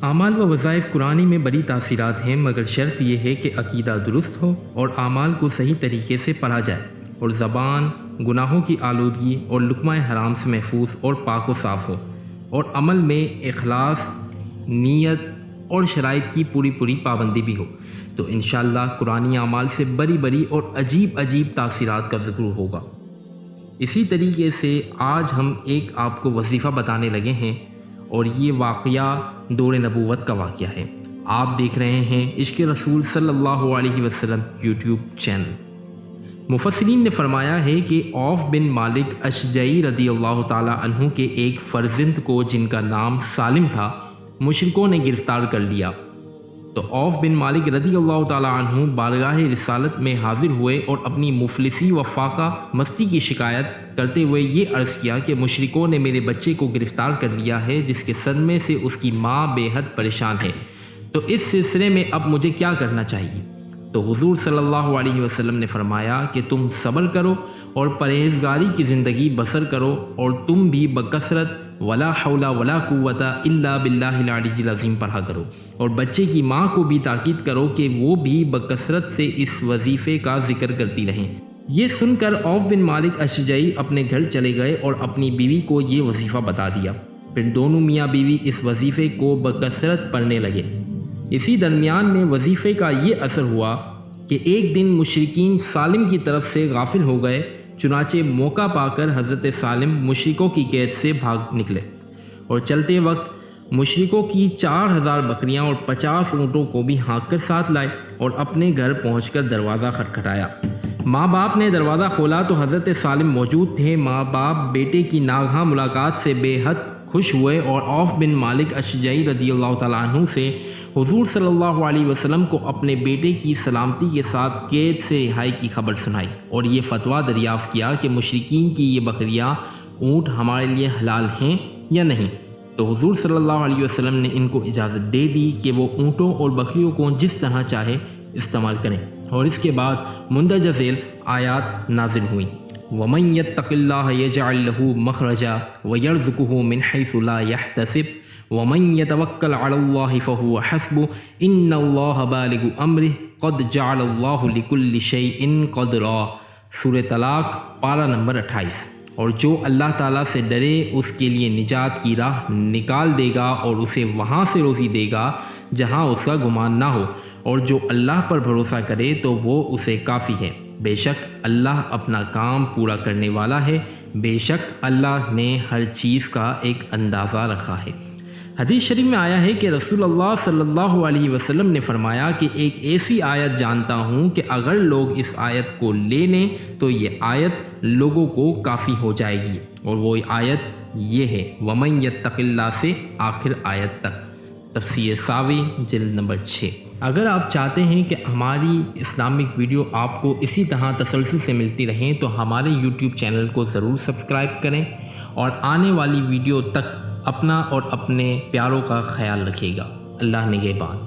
اعمال و وظائف قرآنی میں بڑی تاثیرات ہیں، مگر شرط یہ ہے کہ عقیدہ درست ہو اور اعمال کو صحیح طریقے سے پڑھا جائے اور زبان گناہوں کی آلودگی اور لقمہ حرام سے محفوظ اور پاک و صاف ہو، اور عمل میں اخلاص، نیت اور شرائط کی پوری پابندی بھی ہو، تو انشاءاللہ قرآنی اعمال سے بڑی اور عجیب تاثیرات کا ذکر ہوگا۔ اسی طریقے سے آج ہم ایک آپ کو وظیفہ بتانے لگے ہیں، اور یہ واقعہ دور نبوت کا واقعہ ہے۔ آپ دیکھ رہے ہیں عشق رسول صلی اللہ علیہ وسلم یوٹیوب چینل۔ مفسرین نے فرمایا ہے کہ عوف بن مالک اشجعی رضی اللہ تعالیٰ عنہ کے ایک فرزند کو، جن کا نام سالم تھا، مشرکوں نے گرفتار کر لیا، تو عوف بن مالک رضی اللہ تعالیٰ عنہ بارگاہ رسالت میں حاضر ہوئے اور اپنی مفلسی و فاقہ مستی کی شکایت کرتے ہوئے یہ عرض کیا کہ مشرکوں نے میرے بچے کو گرفتار کر لیا ہے، جس کے صدمے سے اس کی ماں بے حد پریشان ہے، تو اس سلسلے میں اب مجھے کیا کرنا چاہیے؟ تو حضور صلی اللہ علیہ وسلم نے فرمایا کہ تم صبر کرو اور پرہیزگاری کی زندگی بسر کرو، اور تم بھی بکثرت ولا حول ولا قوت الا باللہ العلی العظیم پڑھا کرو، اور بچے کی ماں کو بھی تاکید کرو کہ وہ بھی بکثرت سے اس وظیفے کا ذکر کرتی رہیں۔ یہ سن کر عوف بن مالک اشجعی اپنے گھر چلے گئے اور اپنی بیوی کو یہ وظیفہ بتا دیا۔ پھر دونوں میاں بیوی اس وظیفے کو بکثرت پڑھنے لگے۔ اسی درمیان میں وظیفے کا یہ اثر ہوا کہ ایک دن مشرکین سالم کی طرف سے غافل ہو گئے، چنانچہ موقع پا کر حضرت سالم مشرکوں کی قید سے بھاگ نکلے، اور چلتے وقت مشرکوں کی 4000 بکریاں اور 50 اونٹوں کو بھی ہانک کر ساتھ لائے، اور اپنے گھر پہنچ کر دروازہ کھٹکھٹایا۔ ماں باپ نے دروازہ کھولا تو حضرت سالم موجود تھے۔ ماں باپ بیٹے کی ناگہاں ملاقات سے بے حد خوش ہوئے اور عوف بن مالک اشجعی رضی اللہ تعالیٰ عنہ سے حضور صلی اللہ علیہ وسلم کو اپنے بیٹے کی سلامتی کے ساتھ قید سے رہائی کی خبر سنائی، اور یہ فتویٰ دریافت کیا کہ مشرکین کی یہ بکریاں اونٹ ہمارے لیے حلال ہیں یا نہیں۔ تو حضور صلی اللہ علیہ وسلم نے ان کو اجازت دے دی کہ وہ اونٹوں اور بکریوں کو جس طرح چاہے استعمال کریں، اور اس کے بعد مندرجہ ذیل آیات نازل ہوئیں۔ وَمَن يَتَّقِ اللَّهَ يَجْعَل لَّهُ مَخْرَجًا وَيَرْزُقْهُ مِنْ حَيْثُ لَا يَحْتَسِبُ وَمَن يَتَوَكَّلْ عَلَى اللَّهِ فَهُوَ حَسْبُهُ إِنَّ اللَّهَ بَالِغُ أَمْرِهِ قَدْ جَعَلَ اللَّهُ لِكُلِّ شَيْءٍ قَدْرًا۔ سورۃ طلاق پارہ نمبر 28۔ اور جو اللہ تعالیٰ سے ڈرے اس کے لیے نجات کی راہ نکال دے گا، اور اسے وہاں سے روزی دے گا جہاں اس کا گمان نہ ہو، اور جو اللہ پر بھروسہ کرے تو وہ اسے کافی ہے۔ بے شک اللہ اپنا کام پورا کرنے والا ہے، بے شک اللہ نے ہر چیز کا ایک اندازہ رکھا ہے۔ حدیث شریف میں آیا ہے کہ رسول اللہ صلی اللہ علیہ وسلم نے فرمایا کہ ایک ایسی آیت جانتا ہوں کہ اگر لوگ اس آیت کو لے لیں تو یہ آیت لوگوں کو کافی ہو جائے گی، اور وہ آیت یہ ہے وَمَن يَتَّقِ اللَّهَ سے آخر آیت تک۔ تفسیر ساوی جلد نمبر 6۔ اگر آپ چاہتے ہیں کہ ہماری اسلامک ویڈیو آپ کو اسی طرح تسلسل سے ملتی رہیں تو ہمارے یوٹیوب چینل کو ضرور سبسکرائب کریں، اور آنے والی ویڈیو تک اپنا اور اپنے پیاروں کا خیال رکھیے گا۔ اللہ نگہبان۔